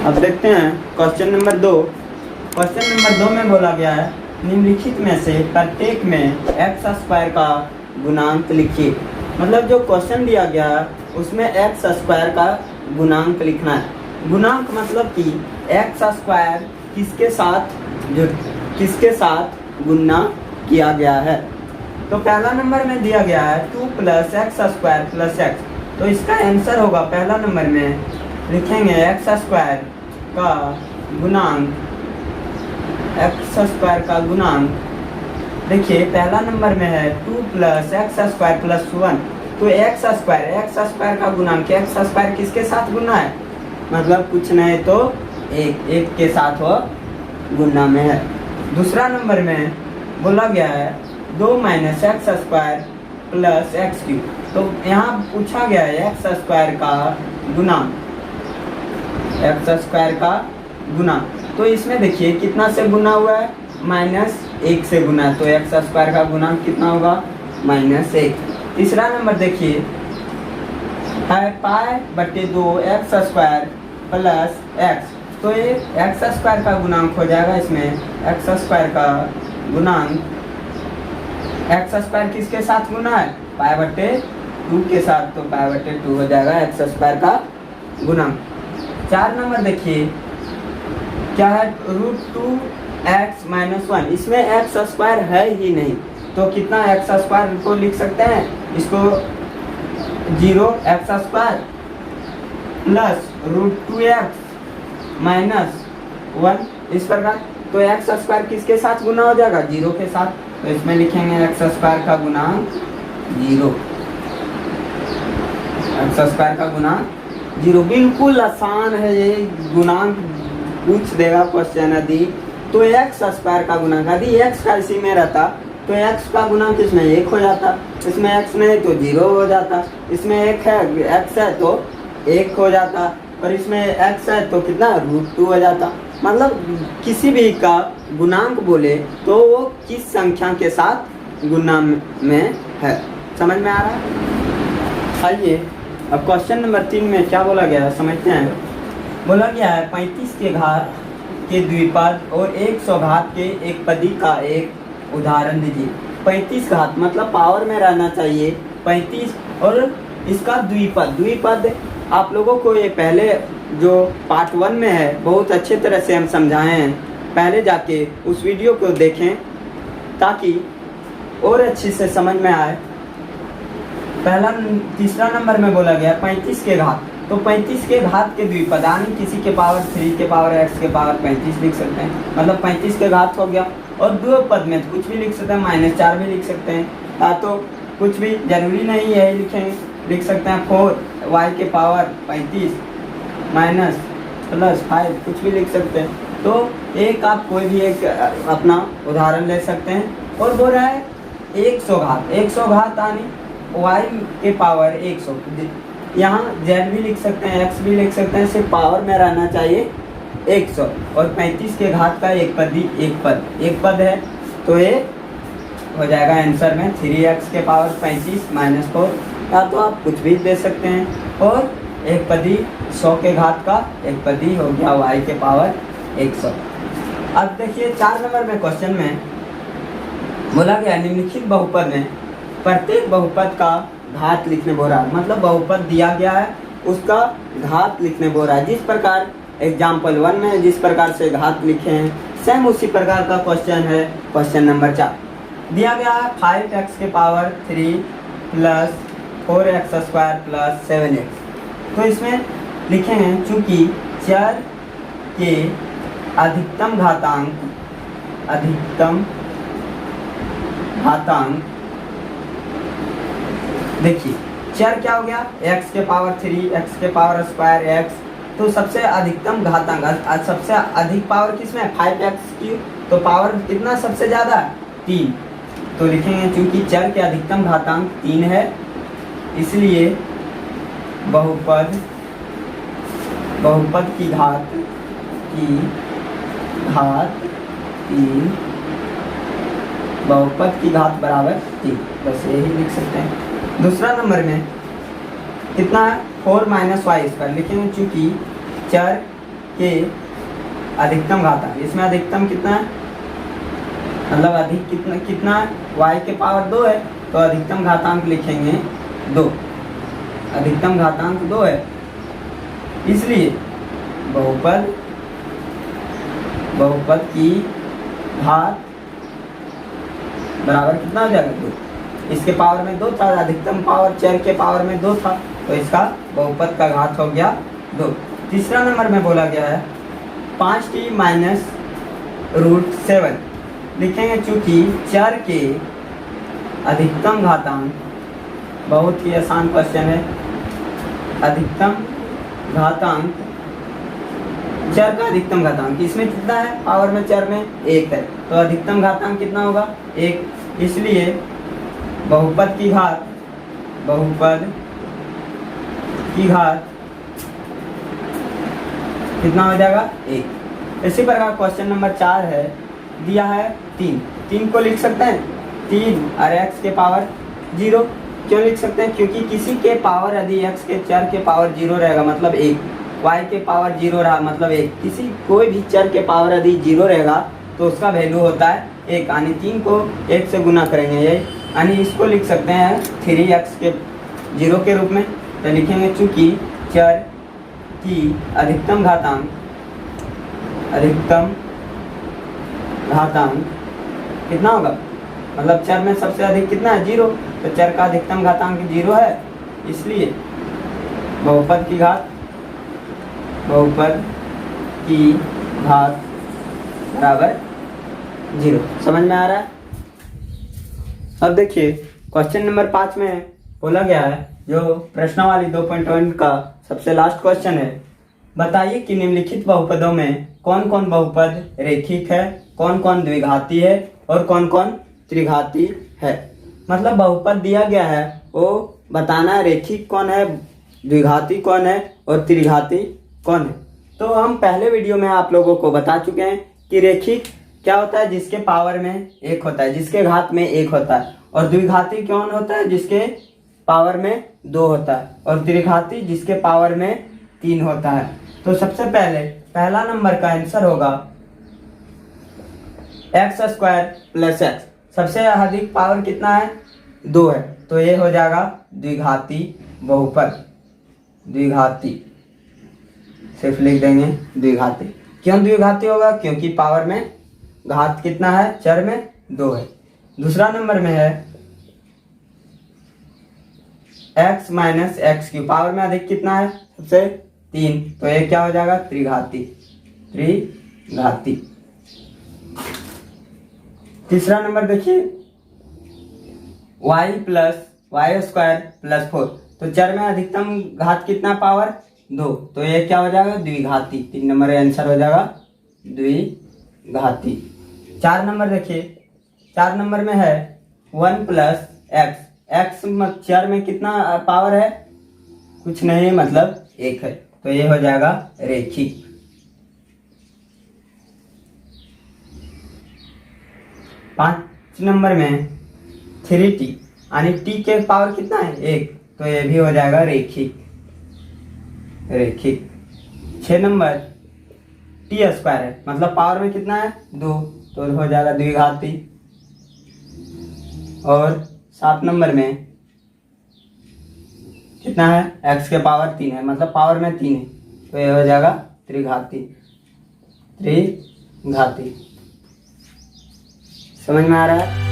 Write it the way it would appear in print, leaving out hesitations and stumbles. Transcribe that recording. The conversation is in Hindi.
अब देखते हैं क्वेश्चन नंबर 2। क्वेश्चन नंबर 2 में बोला गया है निम्नलिखित में से प्रत्येक में एक्स स्क्वायर का गुणांक लिखिए। मतलब जो क्वेश्चन दिया गया है उसमें एक्स स्क्वायर का गुणांक लिखना है। गुणांक मतलब कि एक्स स्क्वायर किसके साथ गुणा किया गया है। तो पहला नंबर में दिया गया है 2 + एक्स स्क्वायर + एक्स। तो इसका आंसर होगा पहला नंबर में लिखेंगे एक्स स्क्वायर का गुणांक। एक्स स्क्वायर का गुणांक देखिए पहला नंबर में है 2 + एक्स स्क्वायर + 1। तो एक्स स्क्वायर का गुणांक एक्स स्क्वायर किसके साथ गुना है, मतलब कुछ नहीं तो एक के साथ वो गुना में है। दूसरा नंबर में बोला गया है 2 - एक्स स्क्वायर + एक्स क्यूब। तो यहाँ पूछा गया है एक्स स्क्वायर का गुणांक, एक्स स्क्वायर का गुणांक। तो इसमें देखिए कितना से गुना हुआ है, -1 से गुना। तो एक्स स्क्वायर का गुणांक कितना होगा, -1। तीसरा नंबर देखिए है π/2 एक्स स्क्वायर + एक्स। तो ये एक्स स्क्वायर का गुणांक हो जाएगा। इसमें एक्स स्क्वायर का गुणांक, एक्स स्क्वायर किसके साथ गुना है, π/2 के साथ। तो π/2 हो जाएगा एक्स स्क्वायर का गुणांक। 4 नंबर देखिए क्या है, √2x - 1। इसमें एक्स स्क्वायर है ही नहीं, तो कितना एक्स स्क्वायर को लिख सकते हैं, इसको 0x² + √2x - 1 इस प्रकार। तो एक्स स्क्वायर किसके साथ गुना हो जाएगा, 0 के साथ। तो इसमें लिखेंगे एक्स स्क्वायर का गुणांक 0, एक्स स्क्वायर का गुणांक 0। बिल्कुल आसान है ये गुणांक, पूछ देगा क्वेश्चन। यदि तो एक्स स्क्वायर का गुणांक, यदि एक्स का इसी में रहता तो एक्स का गुणांक इसमें 1 हो जाता, इसमें एक्स नहीं तो 0 हो जाता। इसमें एक्स है तो 1 हो जाता, और इसमें एक्स है तो कितना √2 हो जाता। मतलब किसी भी का गुणांक बोले तो वो किस संख्या के साथ गुना में है, समझ में आ रहा है। आइए अब क्वेश्चन नंबर 3 में क्या बोला गया है समझते हैं। बोला गया है 35 के घात के द्विपद और 100 घात के एक पदी का एक उदाहरण दीजिए। 35 घात मतलब पावर में रहना चाहिए 35, और इसका द्विपद आप लोगों को ये पहले जो पार्ट 1 में है बहुत अच्छे तरह से हम समझाए हैं। पहले जाके उस वीडियो को देखें ताकि और अच्छी से समझ में आए। तीसरा नंबर में बोला गया 35 के घात। तो 35 के घात के द्विपद यानी किसी के पावर 3 के पावर x के पावर 35 लिख सकते हैं, मतलब 35 के घात हो गया। और द्विपद में तो कुछ भी लिख सकते हैं, -4 भी लिख सकते हैं, तो कुछ भी जरूरी नहीं है लिखेंगे, लिख सकते हैं 4y के पावर 35 -+5 कुछ भी लिख सकते हैं। तो एक आप कोई भी एक अपना उदाहरण ले सकते हैं। और बोल रहा है 100 घात यानी y के पावर 100, यहाँ z भी लिख सकते हैं, x भी लिख सकते हैं, सिर्फ पावर में रहना चाहिए 100। और 35 के घात का एक पद है, तो ये हो जाएगा आंसर में 3x के पावर 35 -4, या तो आप कुछ भी दे सकते हैं। और एक पदी 100 के घात का एक पदी हो गया y के पावर 100। अब देखिए 4 नंबर में क्वेश्चन में बोला गया निम्नलिखित बहुपद में प्रत्येक बहुपद का घात लिखने बोल रहा है। मतलब बहुपद दिया गया है उसका घात लिखने बोल रहा है। जिस प्रकार एग्जाम्पल 1 में जिस प्रकार से घात लिखे हैं सेम उसी प्रकार का क्वेश्चन है। क्वेश्चन नंबर 4 दिया गया है 5x के पावर 3 + 4x² + 7x। तो इसमें लिखेंगे चूंकि चर के अधिकतम घातांक देखिए चर क्या हो गया, x के पावर 3, x के पावर स्क्वायर x। तो सबसे अधिकतम घातांक, सबसे अधिक पावर किसमें है 5x³। तो पावर कितना सबसे ज़्यादा 3। तो लिखेंगे चूंकि चर के अधिकतम घातांक 3 है इसलिए बहुपद की घात 3, बहुपद की घात बराबर 3, बस यही लिख सकते हैं। दूसरा नंबर में कितना है 4 - y² लिखेंगे चूंकि चर के अधिकतम घातांक, इसमें अधिकतम कितना है, मतलब अधिक कितना है, y के पावर 2 है, तो अधिकतम घातांक लिखेंगे 2, अधिकतम घातांक 2 है, इसलिए बहुपद की घात बराबर कितना हो जाएगा 2। इसके पावर में 2 था, अधिकतम पावर चर के पावर में 2 था, तो इसका बहुपद का घात हो गया 2। तीसरा नंबर में बोला गया है 5t माइनस √7 लिखेंगे, चूंकि चर के अधिकतम घातांक, बहुत ही आसान क्वेश्चन है, अधिकतम घातांक, चर का अधिकतम घातांक इसमें कितना है, पावर में चर में 1 है, तो अधिकतम घातांक कितना होगा 1, इसलिए बहुपद की घात कितना हो जाएगा 1। इसी प्रकार क्वेश्चन नंबर 4 है, दिया है 3 को लिख सकते हैं 3 और x के पावर 0, क्यों लिख सकते हैं, क्योंकि किसी के पावर यदि x के चर के पावर 0 रहेगा मतलब 1, y के पावर 0 रहा मतलब 1, किसी कोई भी चर के पावर यदि 0 रहेगा तो उसका वैल्यू होता है 1, यानी 3 को 1 से गुना करेंगे, यही यानी इसको लिख सकते हैं 3x के 0 के रूप में, तो लिखेंगे चूंकि चर की अधिकतम घातांक कितना होगा, मतलब चर में सबसे अधिक कितना है 0, तो चर का अधिकतम घातांक 0 है, इसलिए बहुपद की घात बराबर 0। समझ में आ रहा है। अब देखिए क्वेश्चन नंबर 5 में बोला गया है, जो प्रश्नावली 2.1 का सबसे लास्ट क्वेश्चन है, बताइए कि निम्नलिखित बहुपदों में कौन कौन बहुपद रेखिक है, कौन कौन द्विघाती है और कौन कौन त्रिघाती है। मतलब बहुपद दिया गया है, वो बताना है रेखिक कौन है, द्विघाती कौन है और त्रिघाती कौन है। तो हम पहले वीडियो में आप लोगों को बता चुके हैं कि रेखिक क्या होता है, जिसके पावर में 1 होता है, जिसके घात में 1 होता है, और द्विघाती कौन होता है, जिसके पावर में 2 होता है, और त्रिघाती जिसके पावर में 3 होता है। तो सबसे पहले पहला नंबर का आंसर होगा x² + x, सबसे अधिक पावर कितना है 2 है, तो ये हो जाएगा द्विघाती बहुपद, द्विघाती सिर्फ लिख देंगे द्विघाती। क्यों द्विघाती होगा, क्योंकि पावर में घात कितना है, चर में 2 है। दूसरा नंबर में है x - x³ पावर में अधिक कितना है, सबसे 3, तो ये क्या हो जाएगा त्रिघाती, त्रिघाती। तीसरा नंबर देखिए y + y² + 4, तो चर में अधिकतम घात कितना पावर 2, तो ये क्या हो जाएगा द्विघाती, 3 नंबर आंसर हो जाएगा द्विघाती। 4 नंबर देखिए, 4 नंबर में है 1 + x, x चर में कितना पावर है, कुछ नहीं मतलब 1 है, तो ये हो जाएगा रेखिक। 5 नंबर में 3t, यानी t के पावर कितना है 1, तो ये भी हो जाएगा रेखिक, रेखिक। 6 नंबर t² है, मतलब पावर में कितना है 2, तो हो जाएगा द्विघाती। और 7 नंबर में कितना है, x के पावर 3 है, मतलब पावर में 3 है, तो ये हो जाएगा त्रिघाती, त्रिघाती। समझ में आ रहा है।